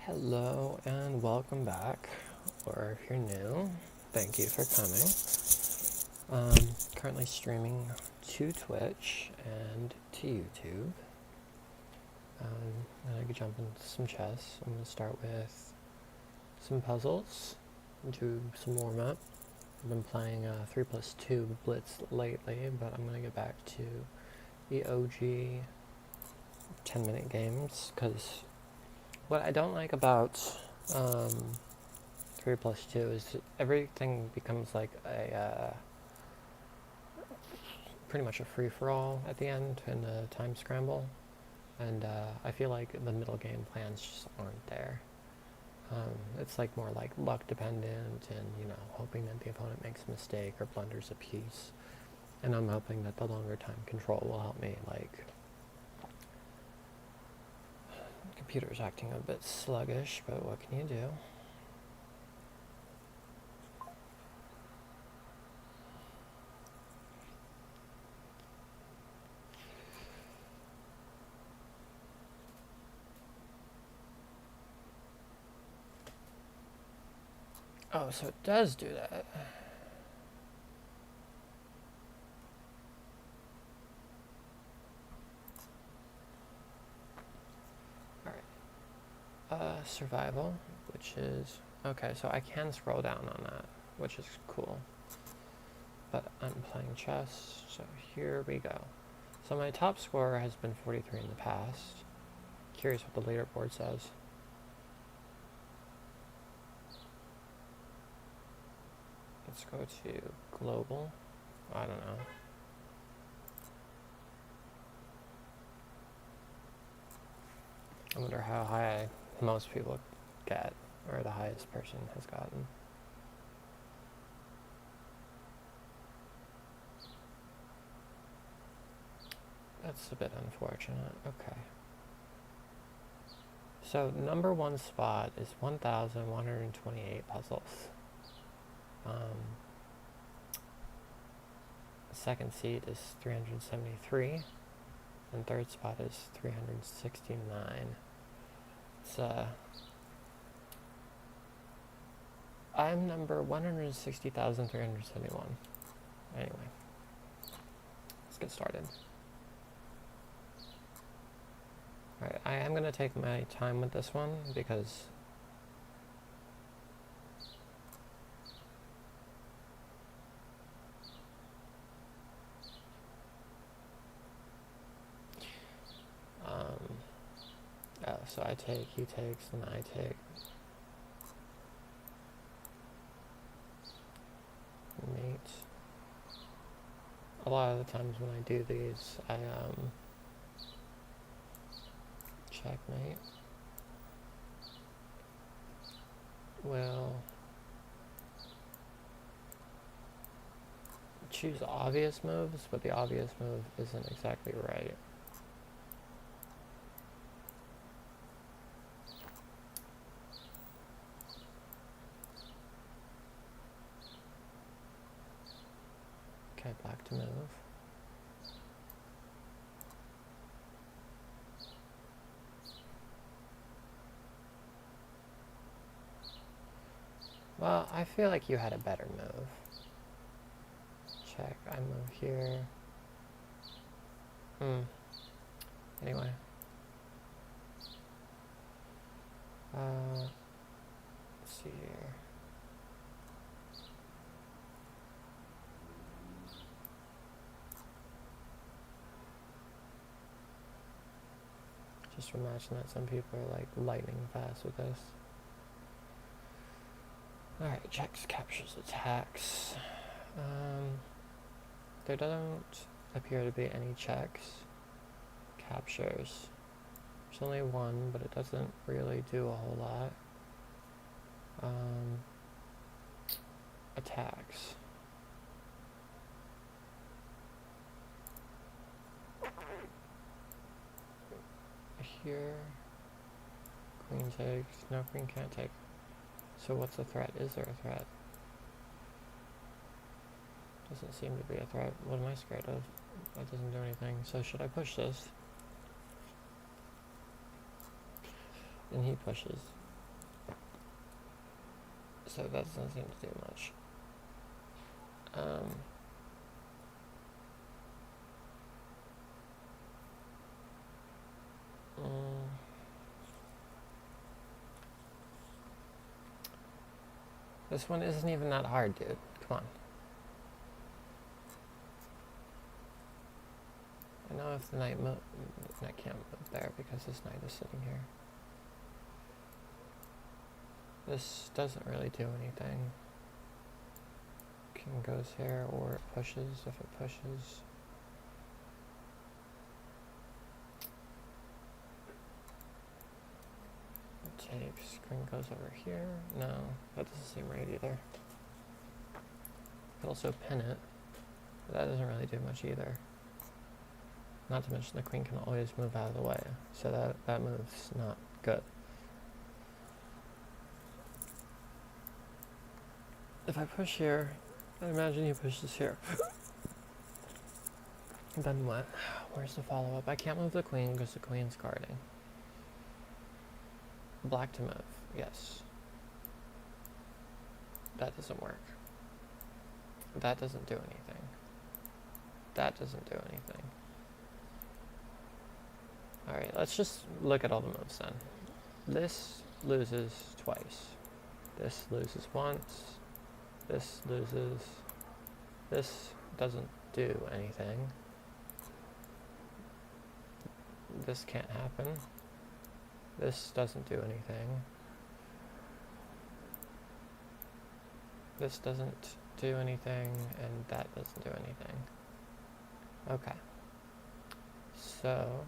Hello and welcome back, or if you're new, thank you for coming. Currently streaming to Twitch and to YouTube. And I could jump into some chess. I'm going to start with some puzzles, do some warm-up. I've been playing 3+2 Blitz lately, but I'm going to get back to the OG 10-minute games, because what I don't like about 3+2 is everything becomes like a pretty much a free-for-all at the end in a time scramble, and I feel like the middle game plans just aren't there. It's like more like luck dependent, and hoping that the opponent makes a mistake or blunders a piece, and I'm hoping that the longer time control will help me. Like, the computer's acting a bit sluggish, but what can you do? Oh, so it does do that. Alright. Survival, which is... Okay, so I can scroll down on that, which is cool. But I'm playing chess, so here we go. So my top score has been 43 in the past. Curious what the leaderboard says. Let's go to global. I don't know. I wonder how high most people get, or the highest person has gotten. That's a bit unfortunate. Okay. So number one spot is 1,128 puzzles. Second seed is 373, and third spot is 369. It's I'm number 160,371. Anyway, let's get started. Alright, I am going to take my time with this one because so I take, he takes, and I take. Mate. A lot of the times when I do these, I checkmate. Well, choose obvious moves, but the obvious move isn't exactly right. Okay, black to move. Well, I feel like you had a better move. Check, I move here. Anyway. Let's see here. Just imagine that some people are like lightning fast with this. Alright, checks, captures, attacks. There don't appear to be any checks. Captures. There's only one, but it doesn't really do a whole lot. Attacks. Here. Queen takes. No, queen can't take. So what's the threat? Is there a threat? Doesn't seem to be a threat. What am I scared of? That doesn't do anything. So should I push this? And he pushes. so that doesn't seem to do much. This one isn't even that hard, dude. Come on. I know if the knight can't move there because this knight is sitting here. This doesn't really do anything. King goes here, or it pushes if it pushes. It takes, queen goes over here. No, that doesn't seem right either. Could also pin it, but that doesn't really do much either. Not to mention the queen can always move out of the way, so that move's not good. If I push here, I imagine he pushes here. Then what? Where's the follow-up? I can't move the queen because the queen's guarding. Black to move, yes. That doesn't work. That doesn't do anything. That doesn't do anything. Alright, let's just look at all the moves then. This loses twice. This loses once. This loses. This doesn't do anything. This can't happen. This doesn't do anything. This doesn't do anything, and that doesn't do anything. Okay. So,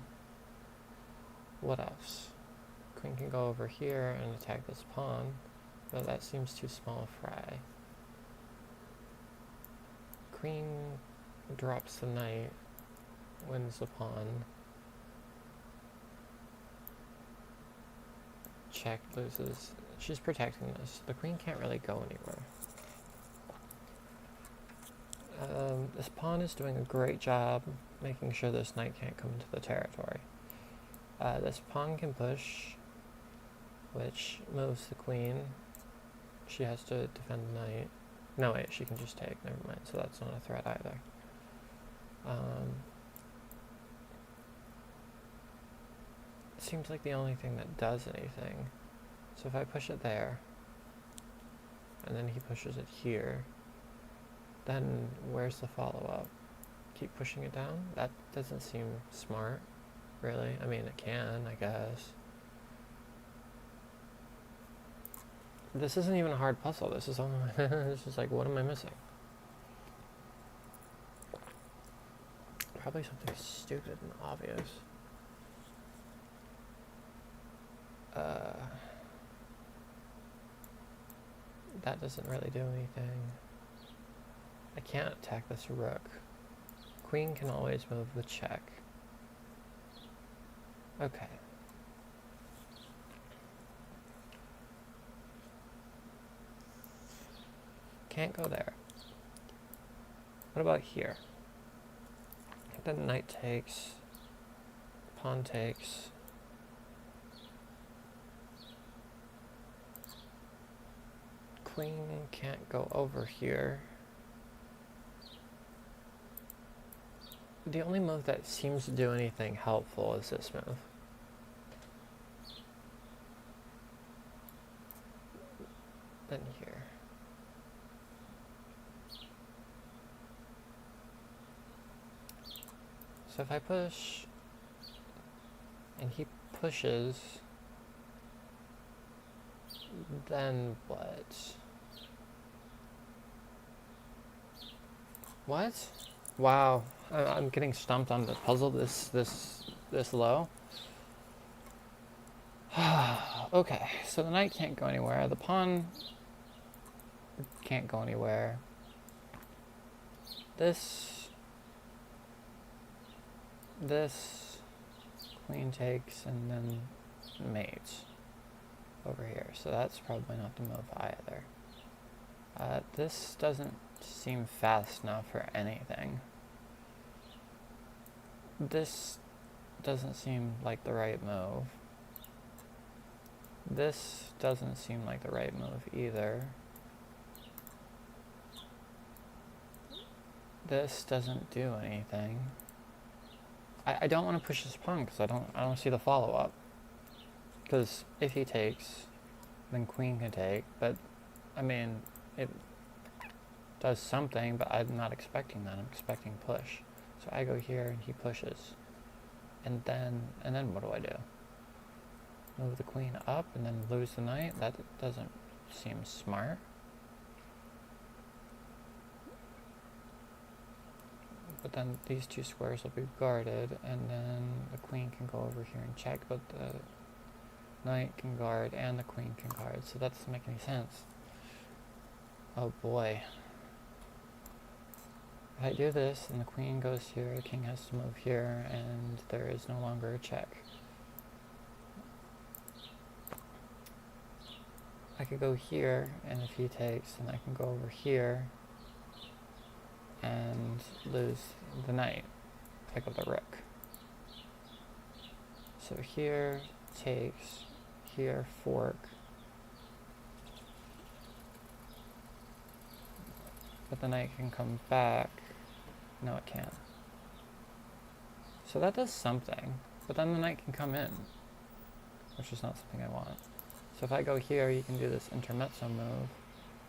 what else? Queen can go over here and attack this pawn, but that seems too small a fray. Queen drops the knight, wins the pawn. Check, loses. She's protecting this. The queen can't really go anywhere. This pawn is doing a great job making sure this knight can't come into the territory. This pawn can push, which moves the queen. She has to defend the knight. No, wait, she can just take. Never mind, so that's not a threat either. It seems like the only thing that does anything. So if I push it there, and then he pushes it here, then where's the follow-up? Keep pushing it down? That doesn't seem smart, really. I mean, it can, I guess. This isn't even a hard puzzle. This is only, this is like, what am I missing? Probably something stupid and obvious. That doesn't really do anything. I can't attack this rook. Queen can always move with check. Okay. Can't go there. What about here? Then knight takes, pawn takes. Queen can't go over here. The only move that seems to do anything helpful is this move. Then here. So if I push, and he pushes, then what? What? Wow, I'm getting stumped on the puzzle this low. Okay, so the knight can't go anywhere. The pawn can't go anywhere. This queen takes and then mates over here. So that's probably not the move either. This doesn't seem fast enough for anything. This doesn't seem like the right move. This doesn't seem like the right move either. this doesn't do anything. I don't want to push this pawn because I don't see the follow-up. Because if he takes, then queen can take, but I mean, it does something, but I'm not expecting that. I'm expecting push. So I go here and he pushes. And then what do I do? Move the queen up and then lose the knight? That doesn't seem smart. But then these two squares will be guarded, and then the queen can go over here and check, but the knight can guard and the queen can guard, so that doesn't make any sense. Oh boy. If I do this, and the queen goes here, the king has to move here, and there is no longer a check. I could go here, and if he takes, then I can go over here and lose the knight, pick up the rook. So here takes, here fork, but the knight can come back. No, it can't. So that does something, but then the knight can come in, which is not something I want. So if I go here, he can do this intermezzo move,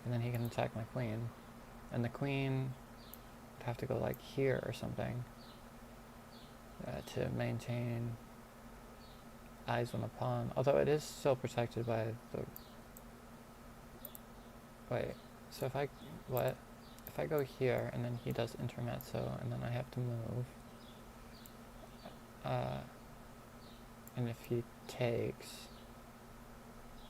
and then he can attack my queen, and the queen would have to go like here or something to maintain eyes on the pawn, although it is still protected by the... Wait, so if I... what? If I go here, and then he does intermezzo, and then I have to move, and if he takes,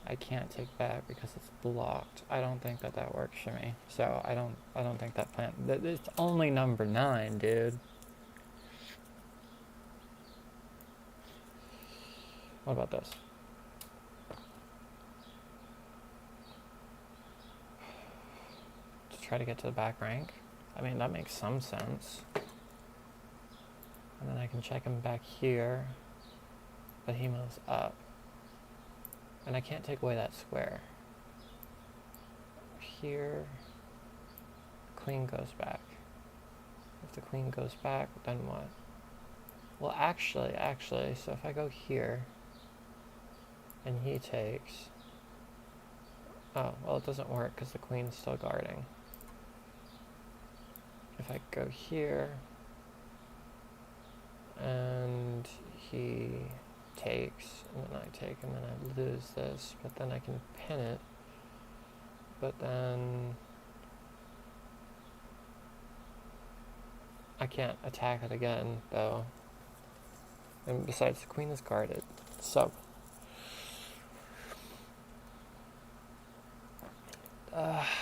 I can't take back because it's blocked. I don't think that works for me. So I don't think that plan... It's only number 9, dude. What about this? To try to get to the back rank? I mean, that makes some sense. And then I can check him back here, but he moves up. And I can't take away that square. Here, the queen goes back. If the queen goes back, then what? Well, actually, so if I go here, and he takes... Oh, well, it doesn't work because the queen's still guarding. If I go here, and he takes, and then I take, and then I lose this, but then I can pin it, but then I can't attack it again, though. And besides, the queen is guarded, so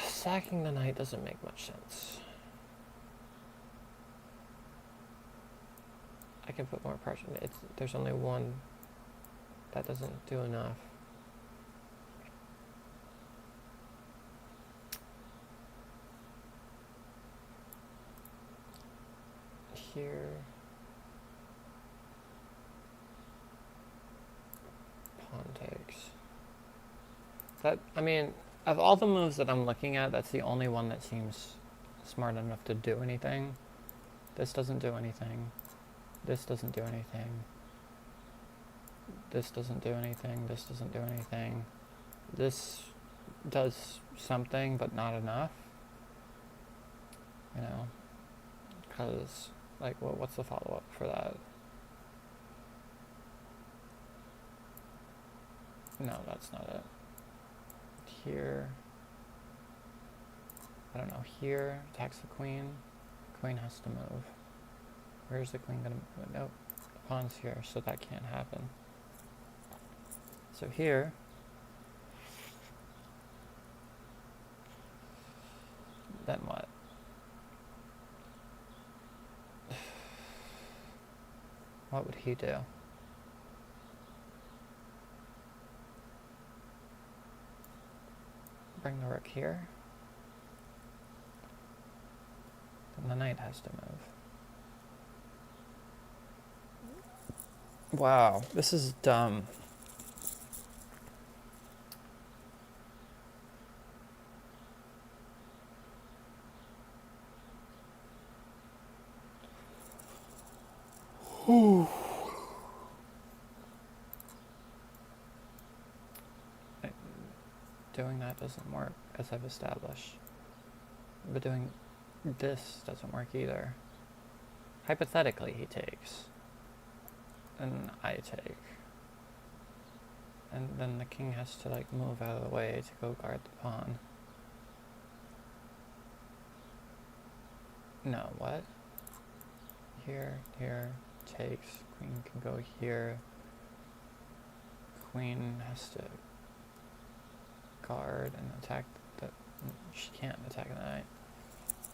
sacking the knight doesn't make much sense. I can put more pressure. There's only one. That doesn't do enough. Here. Pawn takes. That, I mean, of all the moves that I'm looking at, that's the only one that seems smart enough to do anything. This doesn't do anything. This doesn't do anything. This doesn't do anything. This doesn't do anything. This does something, but not enough. You know? Because, like, what's the follow-up for that? No, that's not it. Here. I don't know. Here, attacks the queen. Queen has to move. Where's the queen gonna move? Nope. The pawn's here, so that can't happen. So here, then what? What would he do? Bring the rook here. Then the knight has to move. Wow, this is dumb. doing that doesn't work, as I've established. But doing this doesn't work either. Hypothetically, he takes. And I take. And then the king has to, like, move out of the way to go guard the pawn. No, what? Here, takes. Queen can go here. Queen has to guard and attack the... She can't attack the knight.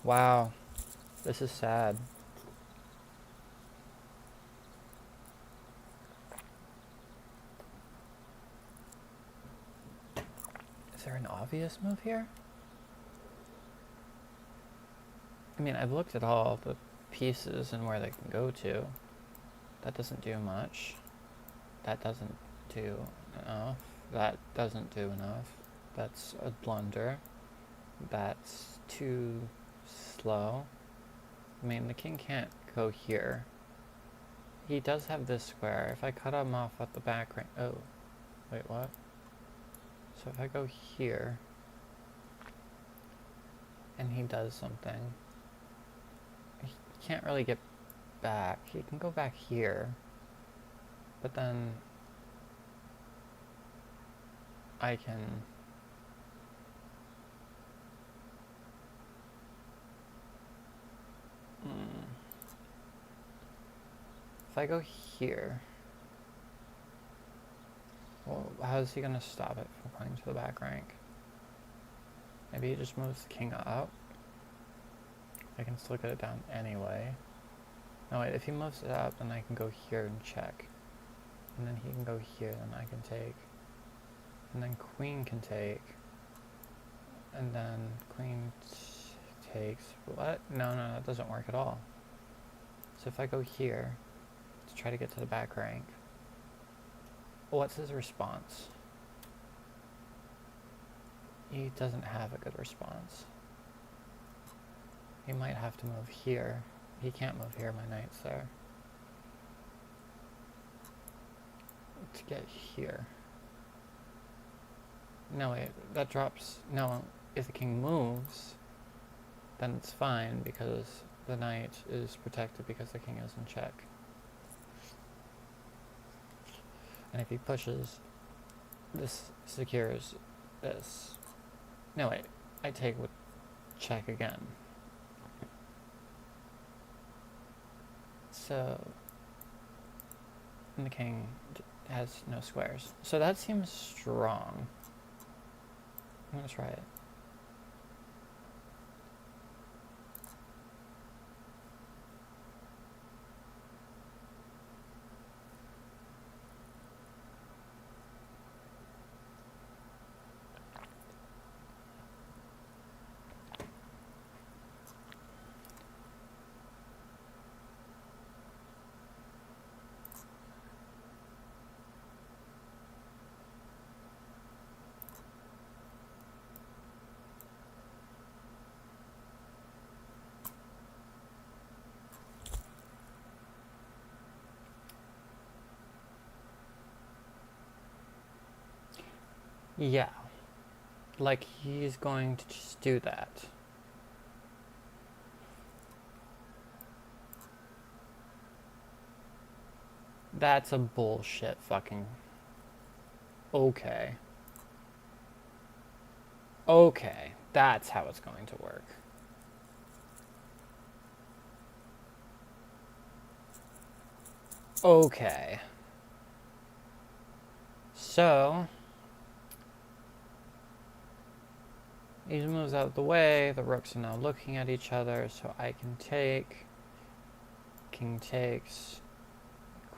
Wow. This is sad. Is there an obvious move here? I mean, I've looked at all the pieces and where they can go to. That doesn't do much. That doesn't do enough. That doesn't do enough. That's a blunder. That's too slow. I mean, the king can't go here. He does have this square. If I cut him off at the back rank... Oh. Wait, what? So if I go here... and he does something... he can't really get back. He can go back here. But then... I can... If I go here... well, how is he going to stop it from going to the back rank? Maybe he just moves the king up. I can still get it down anyway. No, wait, if he moves it up, then I can go here and check. And then he can go here, then I can take. And then queen can take. And then queen takes. What? No, that doesn't work at all. So if I go here to try to get to the back rank, what's his response? He doesn't have a good response. He might have to move here. He can't move here, my knight's there. To get here. No, wait, that drops... No, if the king moves, then it's fine because the knight is protected because the king is in check. And if he pushes, this secures this. No, wait, I take with check again. So, and the king has no squares. So that seems strong. I'm gonna try it. Yeah. Like, he's going to just do that. That's a bullshit fucking... Okay. Okay. That's how it's going to work. Okay. So... he moves out of the way, the rooks are now looking at each other, so I can take. King takes.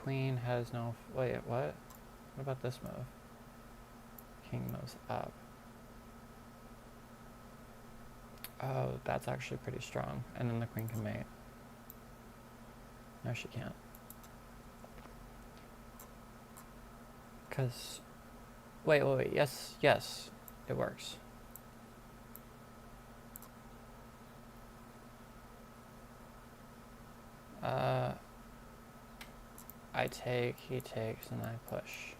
Queen has no... Wait, what? What about this move? King moves up. Oh, that's actually pretty strong. And then the queen can mate. No, she can't. Because... Wait. Yes, it works. I take, he takes, and I push.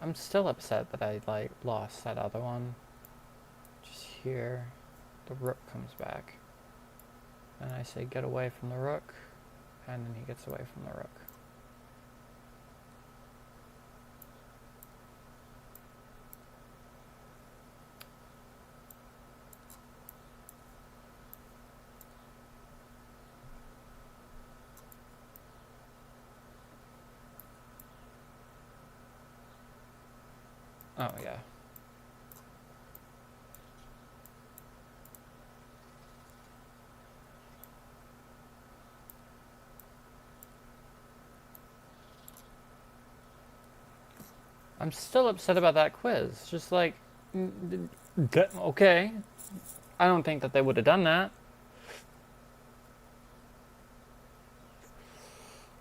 I'm still upset that I like lost that other one. Just here, the rook comes back. And I say get away from the rook, and then he gets away from the rook. Oh yeah. I'm still upset about that quiz. Just like, okay. I don't think that they would have done that.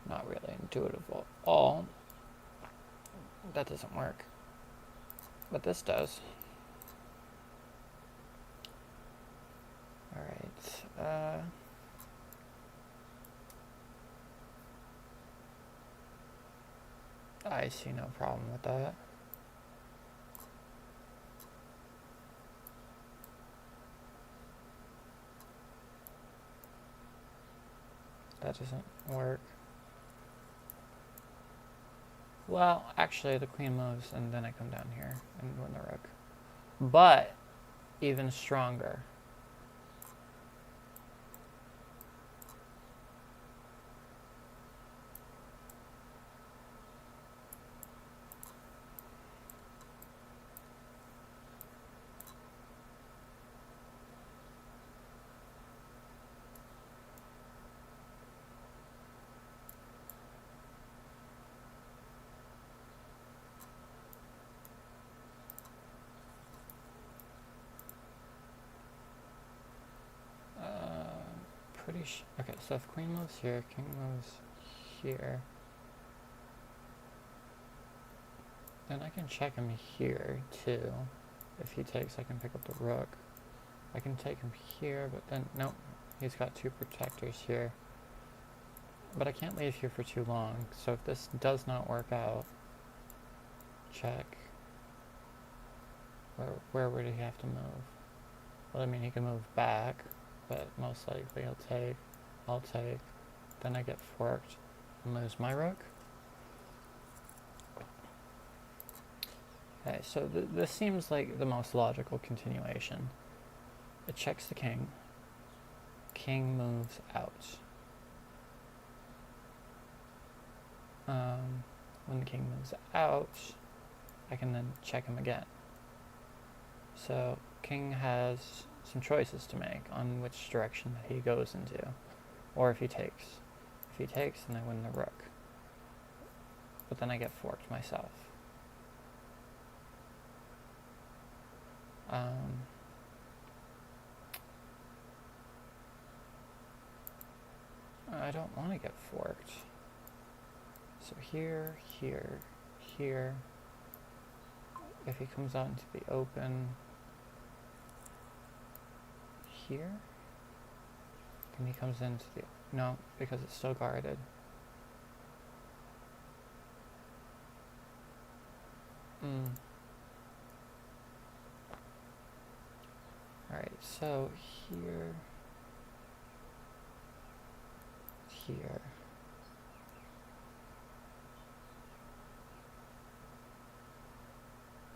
Not really intuitive at all. That doesn't work. But this does. Alright. I see no problem with that. That doesn't work. Well, actually, the queen moves, and then I come down here and win the rook. But, even stronger. Okay, so if queen moves here, king moves here, then I can check him here too. If he takes, I can pick up the rook. I can take him here, but then nope, he's got two protectors here. But I can't leave here for too long, so if this does not work out, check. Where would he have to move? Well, I mean, he can move back, but most likely he'll take, I'll take, then I get forked and lose my rook. Okay, so this seems like the most logical continuation. It checks the king. King moves out. When the king moves out, I can then check him again. So king has some choices to make on which direction that he goes into, or if he takes. If he takes, then I win the rook. But then I get forked myself. I don't want to get forked. So here, here, here. If he comes out into the open, here, and he comes into the, no, because it's still guarded. Alright, so here, here.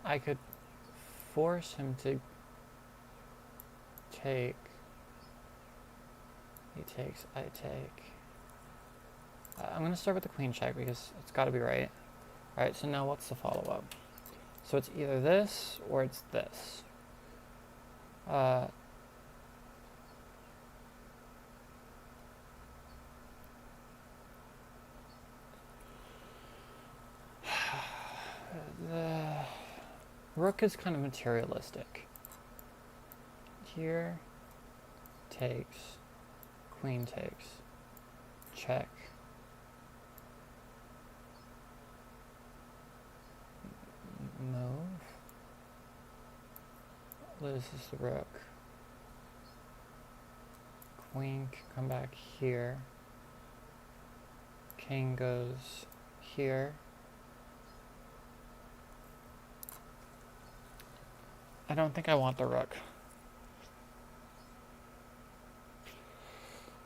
I could force him to take. He takes, I take. I'm going to start with the queen check because it's got to be right. Alright, so now what's the follow-up? So it's either this or it's this. The rook is kind of materialistic. Here, takes, queen takes, check. Move. Loses the rook. Queen can come back here. King goes here. I don't think I want the rook.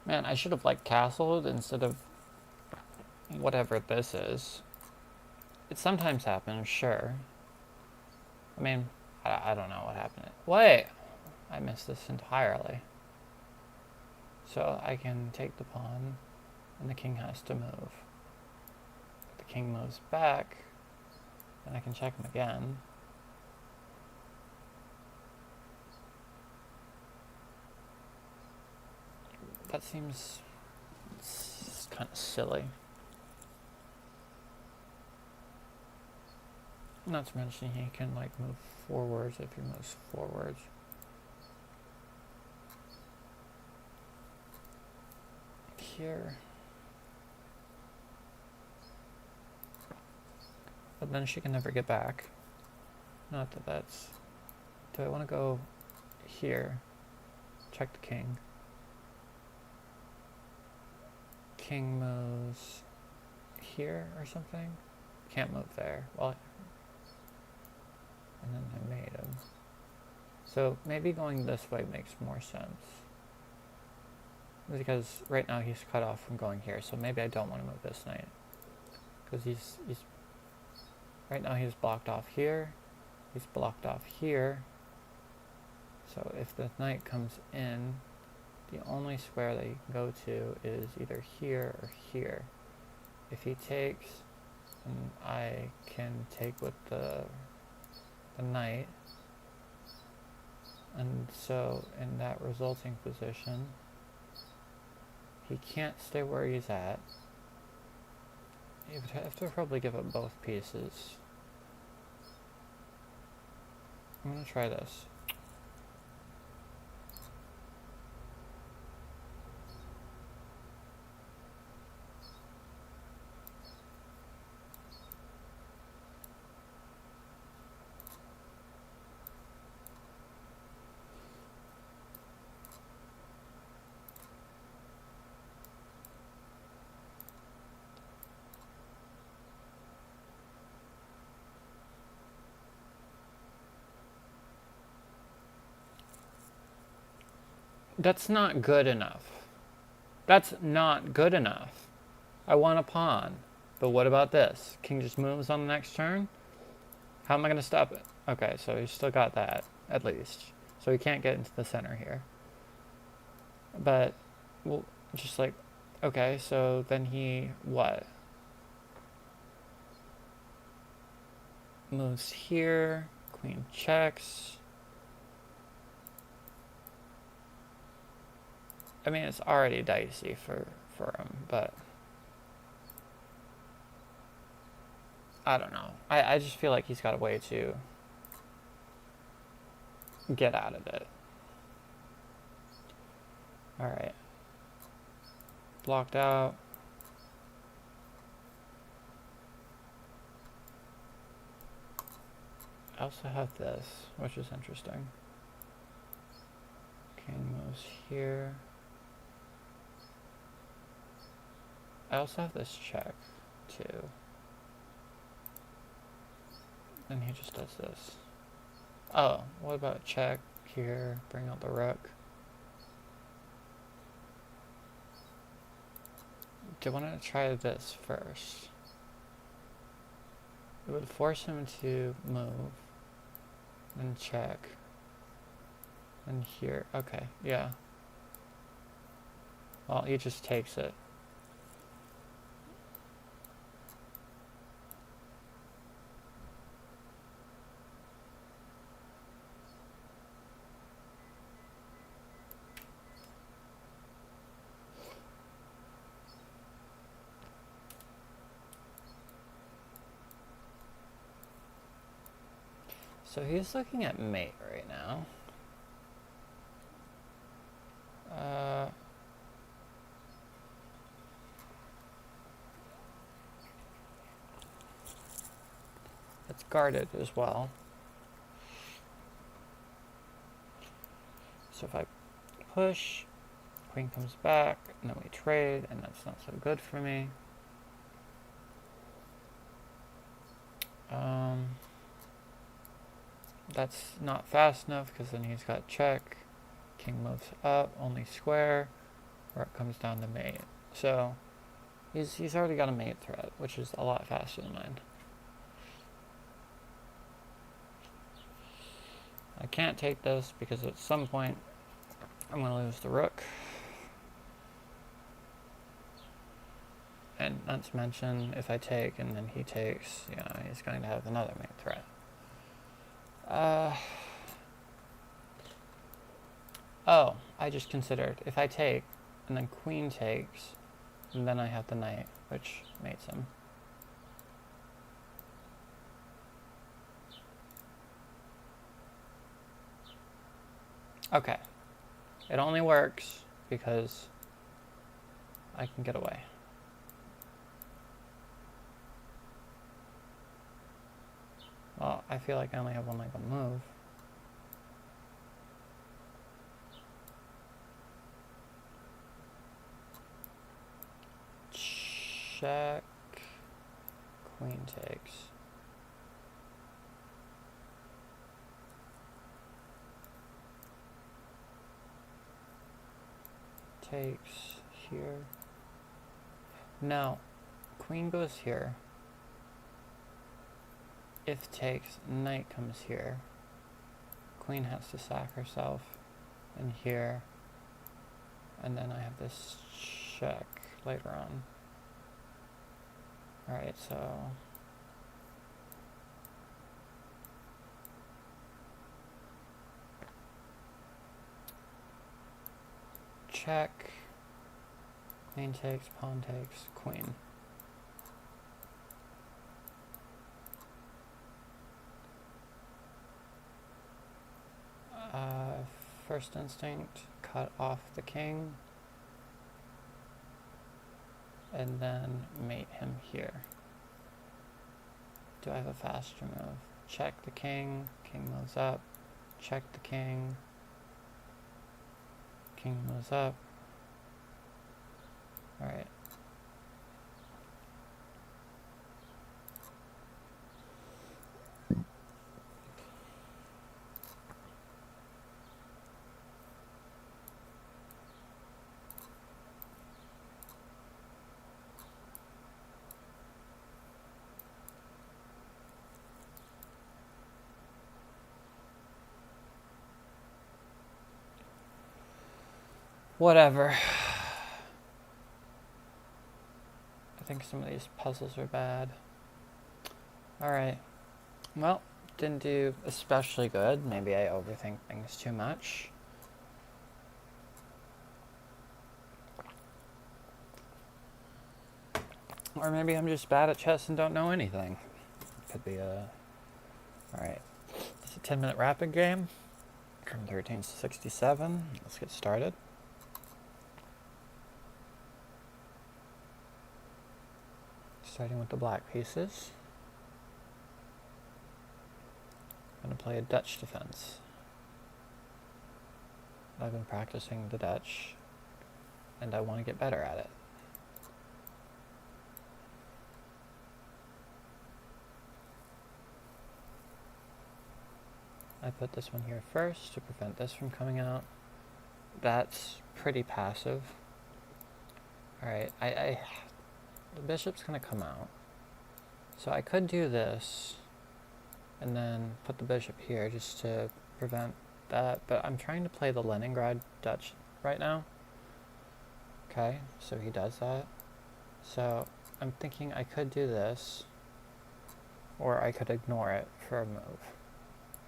Man, I should have like castled instead of whatever this is. It sometimes happens, sure. I mean, I don't know what happened. Wait! I missed this entirely. So I can take the pawn, and the king has to move. If the king moves back, then I can check him again. That seems kind of silly. Not to mention he can like move forwards if he moves forwards. Here. But then she can never get back. Not that that's... Do I want to go here? Check the king. King moves here or something? Can't move there. Well, and then I made him. So maybe going this way makes more sense. Because right now he's cut off from going here, so maybe I don't want to move this knight. Because he's right now he's blocked off here, he's blocked off here. So if the knight comes in, the only square that he can go to is either here or here. If he takes, then I can take with the knight. And so in that resulting position, he can't stay where he's at. He would have to probably give up both pieces. I'm gonna try this. That's not good enough. That's not good enough. I want a pawn. But what about this? King just moves on the next turn? How am I going to stop it? Okay, so he's still got that, at least. So he can't get into the center here. But, well, just like, okay, so then he, what? Moves here, queen checks. I mean, it's already dicey for him, but I don't know. I just feel like he's got a way to get out of it. Alright. Blocked out. I also have this, which is interesting. King moves here. I also have this check, too. And he just does this. Oh, what about check here? Bring out the rook. Do I want to try this first? It would force him to move. Then check. And here. Okay, yeah. Well, he just takes it. So he's looking at mate right now. It's guarded as well. So if I push, queen comes back, and then we trade, and that's not so good for me. that's not fast enough because then he's got check. King moves up, only square, or it comes down to mate. So he's already got a mate threat, which is a lot faster than mine. I can't take this because at some point I'm going to lose the rook. And not to mention, if I take and then he takes, you know, he's going to have another mate threat. Oh, I just considered, if I take, and then queen takes, and then I have the knight, which mates him. Okay. It only works because I can get away. Well, I feel like I only have one leg on move. Check. Queen takes. Takes here. Now, queen goes here. If takes, knight comes here. Queen has to sack herself in here. And then I have this check later on. Alright, so check, queen takes, pawn takes, queen. First instinct, cut off the king, and then mate him here. Do I have a faster move? Check the king, king moves up, check the king moves up. Alright. Whatever. I think some of these puzzles are bad. Alright. Well, didn't do especially good. Maybe I overthink things too much. Or maybe I'm just bad at chess and don't know anything. Could be a... Alright. It's a 10-minute rapid game from 13 to 67. Let's get started. Starting with the black pieces. I'm going to play a Dutch defense. I've been practicing the Dutch, and I want to get better at it. I put this one here first to prevent this from coming out. That's pretty passive. Alright, the bishop's going to come out. So I could do this and then put the bishop here just to prevent that, but I'm trying to play the Leningrad Dutch right now. Okay, so he does that. So I'm thinking I could do this, or I could ignore it for a move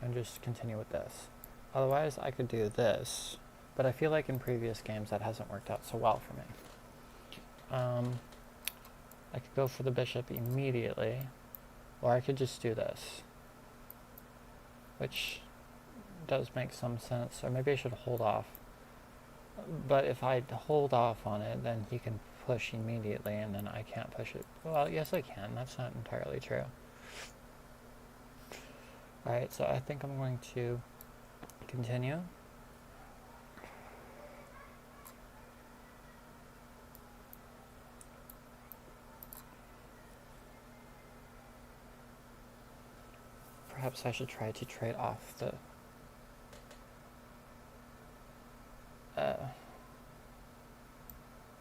and just continue with this. Otherwise, I could do this, but I feel like in previous games that hasn't worked out so well for me. I could go for the bishop immediately, or I could just do this, which does make some sense, or maybe I should hold off. But if I hold off on it, then he can push immediately, and then I can't push it. Well, yes I can, that's not entirely true. Alright, so I think I'm going to continue. perhaps I should try to trade off the...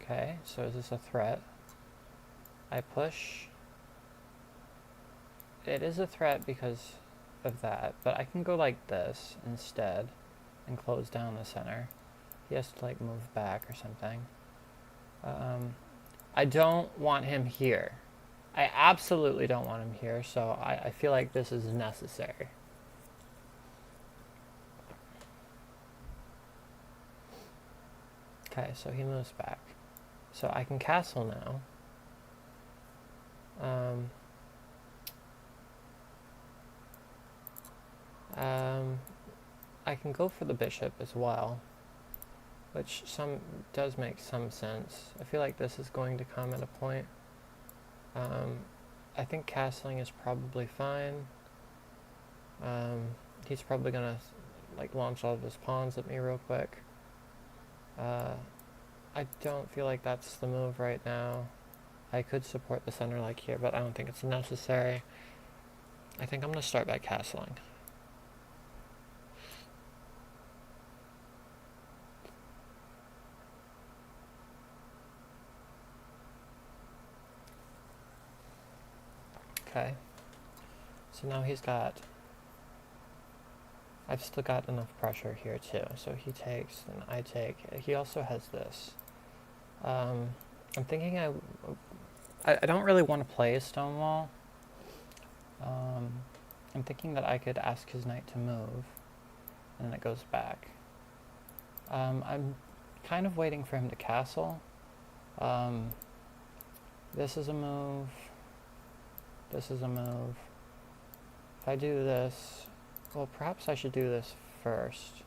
okay, so is this a threat? I push. It is a threat because of that, but I can go like this instead and close down the center. He has to like move back or something. I don't want him here. I absolutely don't want him here, so I feel like this is necessary. Okay, so he moves back. So I can castle now. I can go for the bishop as well, which does make some sense. I feel like this is going to come at a point. I think castling is probably fine. He's probably gonna like launch all of his pawns at me real quick. I don't feel like that's the move right now. I could support the center like here, but I don't think it's necessary. I think I'm gonna start by castling. Okay. So now he's got... I've still got enough pressure here too. So he takes, and I take. He also has this. I'm thinking I don't really want to play a stone wall. I'm thinking that I could ask his knight to move, and then it goes back. I'm kind of waiting for him to castle. This is a move. This is a move. If I do this, well, perhaps I should do this first.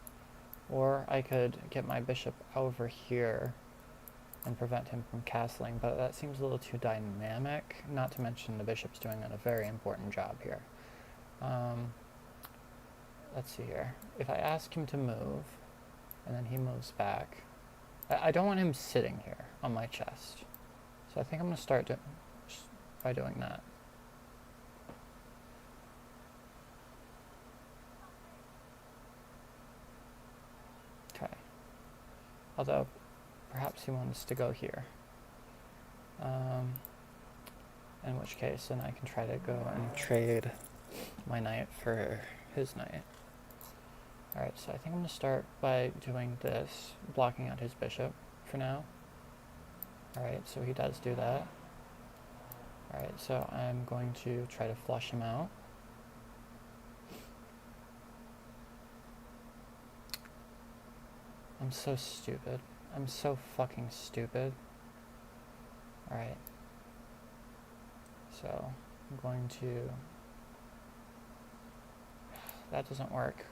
Or I could get my bishop over here and prevent him from castling, but that seems a little too dynamic, not to mention the bishop's doing a very important job here. Let's see here. If I ask him to move, and then he moves back, I don't want him sitting here on my chest. So I think I'm going to start by doing that. Okay. Although, perhaps he wants to go here. In which case, then I can try to go and trade my knight for his knight. Alright, so I think I'm going to start by doing this, blocking out his bishop for now. Alright, so he does do that. Alright, so I'm going to try to flush him out. I'm so stupid. I'm so fucking stupid. Alright. So, I'm going to... That doesn't work.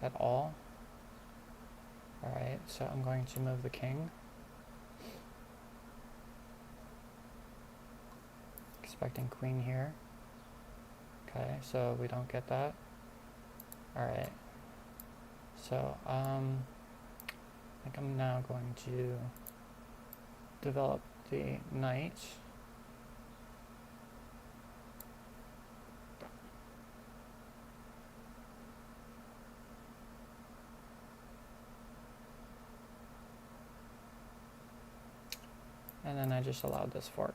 At all. Alright, so I'm going to move the king. Expecting queen here. Okay, so we don't get that. Alright. So, I think I'm now going to develop the knight. And then I just allowed this fork.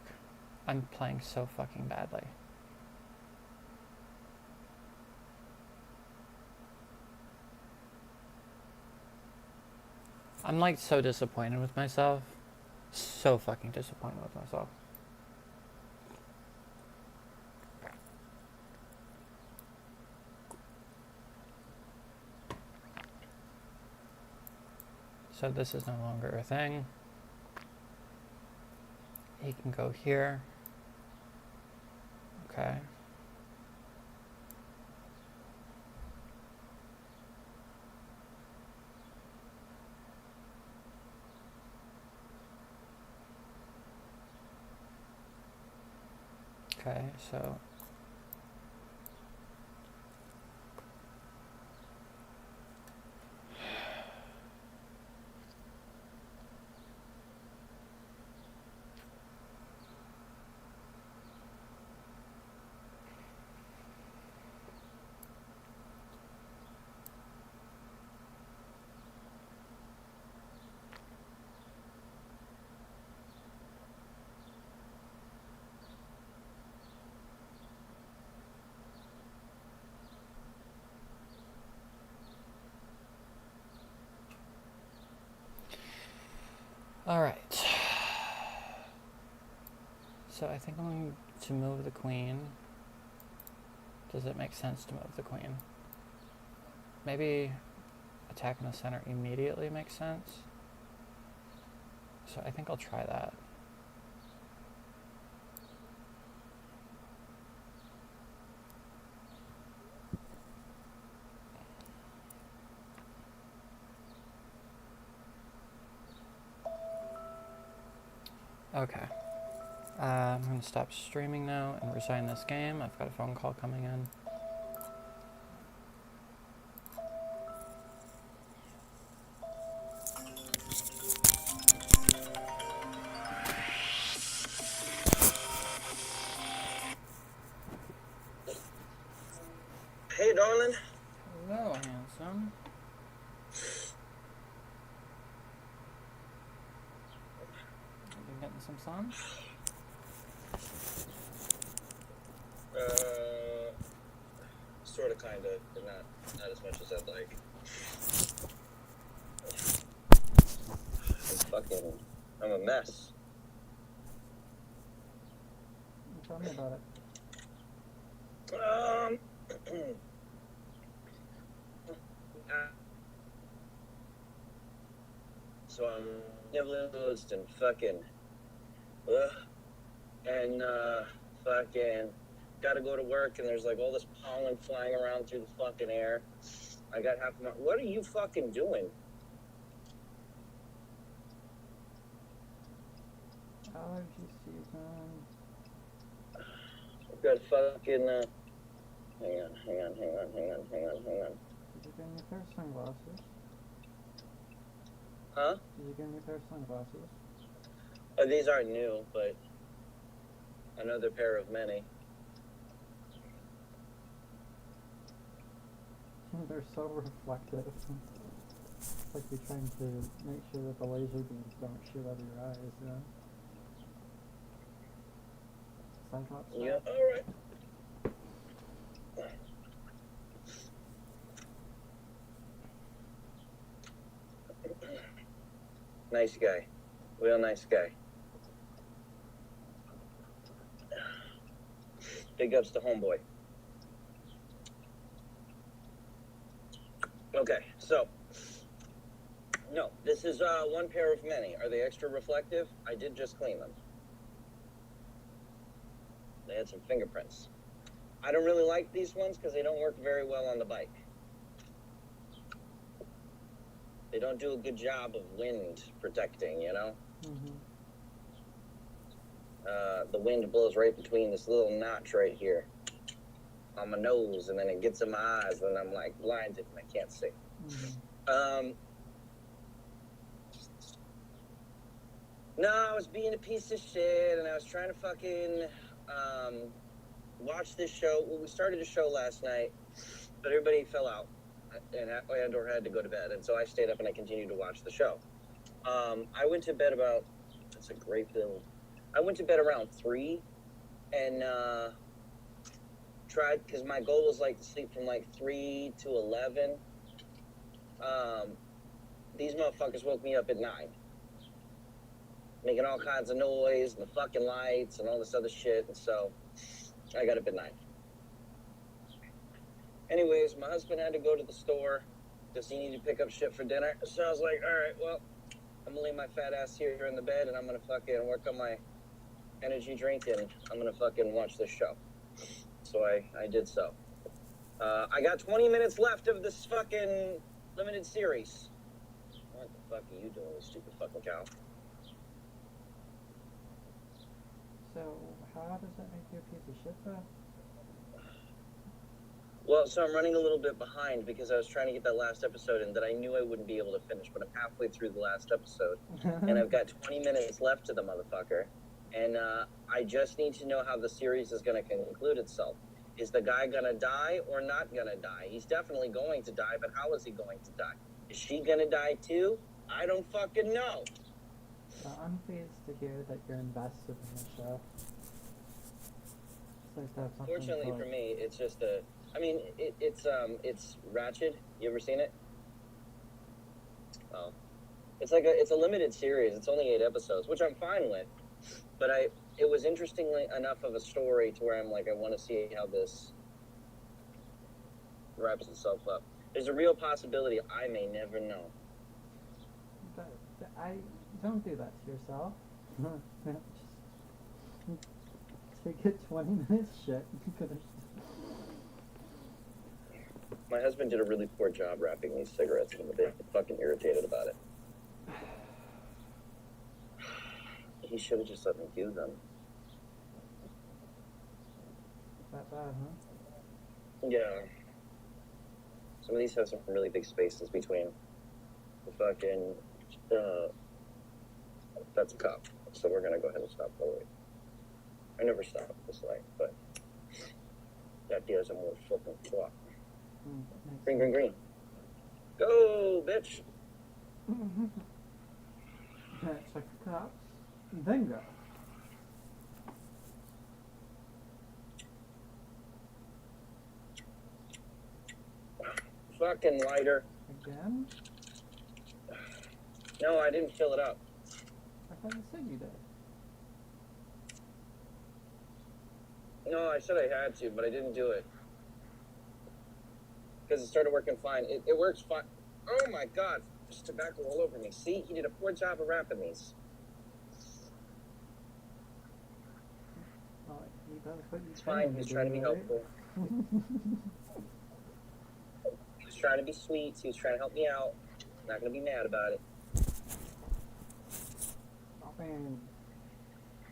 I'm playing so fucking badly. I'm like so disappointed with myself. So fucking disappointed with myself. So this is no longer a thing. He can go here. Okay. Okay, so Alright. So I think I'm going to move the queen. Does it make sense to move the queen? Maybe attacking the center immediately makes sense. So I think I'll try that. Okay. I'm going to stop streaming now and resign this game. I've got a phone call coming in. Hey, darling. Hello, handsome. You getting some sun? Sort of, kind of, but not as much as I'd like. I'm a mess. Tell me about it. So I'm influenced and fucking, and fucking gotta go to work, and there's like all this pollen flying around through the fucking air. I got half my. What are you fucking doing? Allergy season. I've got fucking. Hang on. Did you get any pair of sunglasses? Huh? Did you get any pair of sunglasses? Oh, these aren't new, but another pair of many. They're so reflective. It's like you're trying to make sure that the laser beams don't shoot out of your eyes, you know? Cyclops? Yeah, alright. Nice guy. Real nice guy. Big ups to homeboy. Okay, so. No, this is one pair of many. Are they extra reflective? I did just clean them. They had some fingerprints. I don't really like these ones because they don't work very well on the bike. They don't do a good job of wind protecting, you know? Mm-hmm. The wind blows right between this little notch right here on my nose, and then it gets in my eyes, and I'm like blinded and I can't see. Mm-hmm. No, I was being a piece of shit, and I was trying to fucking watch this show. Well, we started a show last night, but everybody fell out and or had to go to bed, and so I stayed up and I continued to watch the show. I went to bed about. That's a great build. I went to bed around 3, and tried because my goal was like to sleep from like 3 to 11. These motherfuckers woke me up at 9. Making all kinds of noise and the fucking lights and all this other shit, and so I got up at 9. Anyways, my husband had to go to the store because he needed to pick up shit for dinner. So I was like, all right, well, I'm gonna lay my fat ass here in the bed, and I'm gonna fucking work on my energy drink, and I'm gonna fucking watch this show. So I did so. I got 20 minutes left of this fucking limited series. What the fuck are you doing, you stupid fucking cow? So, how does that make you a piece of shit, though? Well, so I'm running a little bit behind because I was trying to get that last episode in that I knew I wouldn't be able to finish, but I'm halfway through the last episode, and I've got 20 minutes left to the motherfucker, and I just need to know how the series is going to conclude itself. Is the guy going to die or not going to die? He's definitely going to die, but how is he going to die? Is she going to die too? I don't fucking know. Well, I'm pleased to hear that you're invested in the show. Just like to have something Fortunately to, for me, it's just a... I mean, it's Ratched. You ever seen it? Oh. it's a limited series. It's only 8 episodes, which I'm fine with. But it was interestingly enough of a story to where I'm like, I want to see how this wraps itself up. There's a real possibility I may never know. I don't do that to yourself. Just take it 20 minutes. Shit. My husband did a really poor job wrapping these cigarettes. I'm a bit fucking irritated about it. He should have just let me do them. That bad, huh? Yeah. Some of these have some really big spaces between the fucking. That's a cop. So we're gonna go ahead and stop the light. I never stop at this light, but that deal's a more fucking clock. Green, green, green. Go, bitch! Check the cops. Then go. Fucking lighter. Again? No, I didn't fill it up. I thought you said you did. No, I said I had to, but I didn't do it. Because it started working fine. It works fine. Oh my god, there's tobacco all over me. See, he did a poor job of wrapping these. Oh, he does what you It's fine, he's trying to be helpful. He was trying to be sweet, he was trying to help me out. I'm not going to be mad about it. I mean,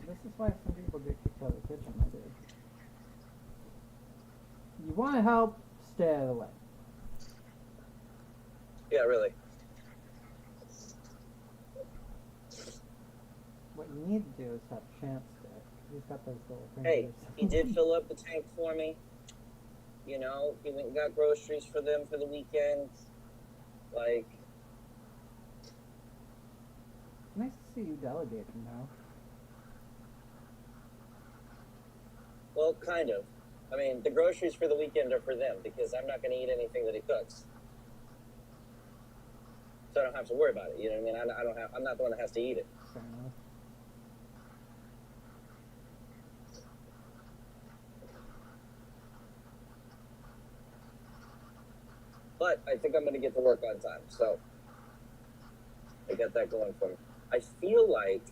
this is why some people get kicked out of the kitchen, I did. You want to help, stay out of the way. Yeah, really. What you need to do is have Champ stick. He's got those little Hey, fingers. he did fill up the tank for me. You know, he went and got groceries for them for the weekend. Like, Nice to see you delegating now. well, kind of. I mean, the groceries for the weekend are for them because I'm not going to eat anything that he cooks. So I don't have to worry about it. You know what I mean? I'm not the one that has to eat it. Fair enough. But I think I'm going to get to work on time. So I got that going for me. I feel like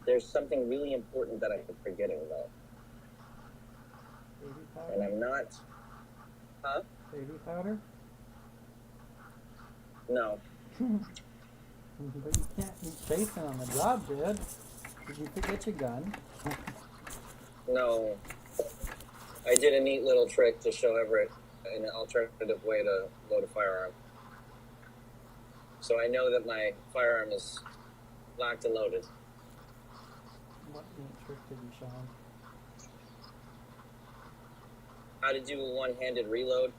there's something really important that I'm forgetting, though. Baby And powder? I'm not. Huh? Baby powder? No. But you can't be chasing on the job, dude. Did you forget your gun? No. I did a neat little trick to show Everett an alternative way to load a firearm. So I know that my firearm is locked and loaded. What neat trick did you show him? How to do a one-handed reload.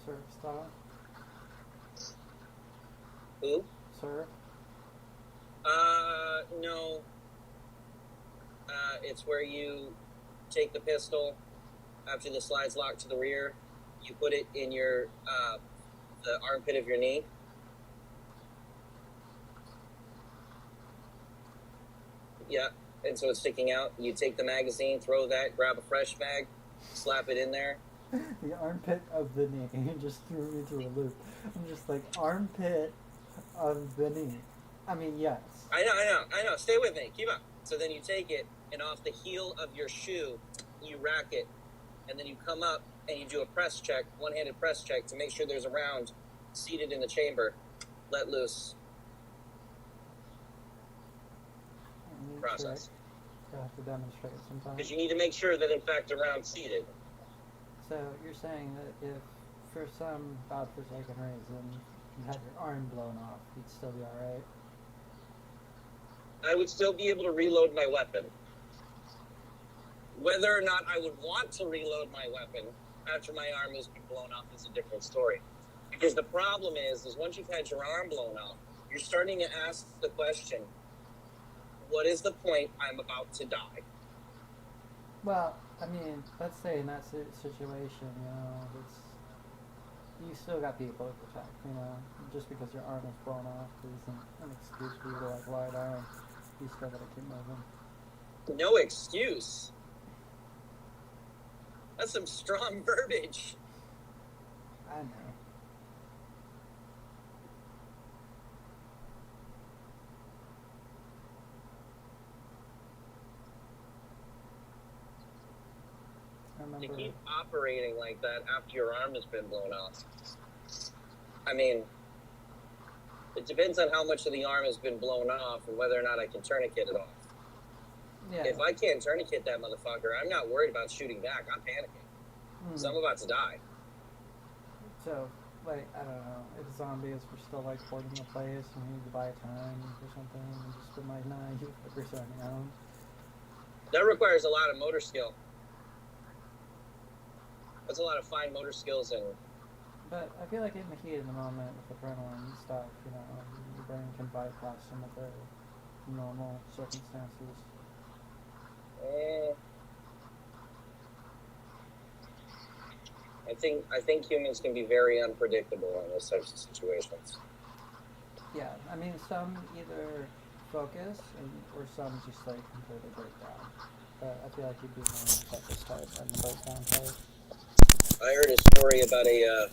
Surf style? Who? Surf? No. It's where you take the pistol after the slide's locked to the rear. You put it in your the armpit of your knee. Yeah, and so it's sticking out. You take the magazine, throw that, grab a fresh mag, slap it in there. The armpit of the knee. You just threw me to a loop. I'm just like, armpit of the knee. I mean, yes. I know. Stay with me. Keep up. So then you take it, and off the heel of your shoe, you rack it, and then you come up and you do a press check, one-handed press check, to make sure there's a round seated in the chamber. Let loose. Neat Process. trick. I have to demonstrate sometime. Because you need to make sure that, in fact, the round's seated. So you're saying that if, for some godforsaken reason, you had your arm blown off, you'd still be alright? I would still be able to reload my weapon. Whether or not I would want to reload my weapon after my arm has been blown off is a different story. Because the problem is once you've had your arm blown off, you're starting to ask the question, what is the point? I'm about to die. Well, I mean, let's say in that situation, you still got people to protect, you know. Just because your arm is blown off isn't an excuse for you to like lie down. You still gotta keep moving. No excuse. That's some strong verbiage. I know. I To remember. keep operating like that after your arm has been blown off. I mean, it depends on how much of the arm has been blown off and whether or not I can tourniquet it off. Yeah. If I can't tourniquet that motherfucker, I'm not worried about shooting back. I'm panicking. Mm. So I'm about to die. So, like, I don't know, if zombies were still, like, holding the place and you need to buy time or something, and just been like, nah, you focus on your own. That requires a lot of motor skill. That's a lot of fine motor skills and But I feel like in the heat of the moment with adrenaline and stuff, you know, your brain can bypass some of the normal circumstances. I think humans can be very unpredictable in those types of situations. Yeah, I mean, some either focus or some just, like, completely break down. But I feel like you'd be more on the focus type than the breakdown type. I heard a story about a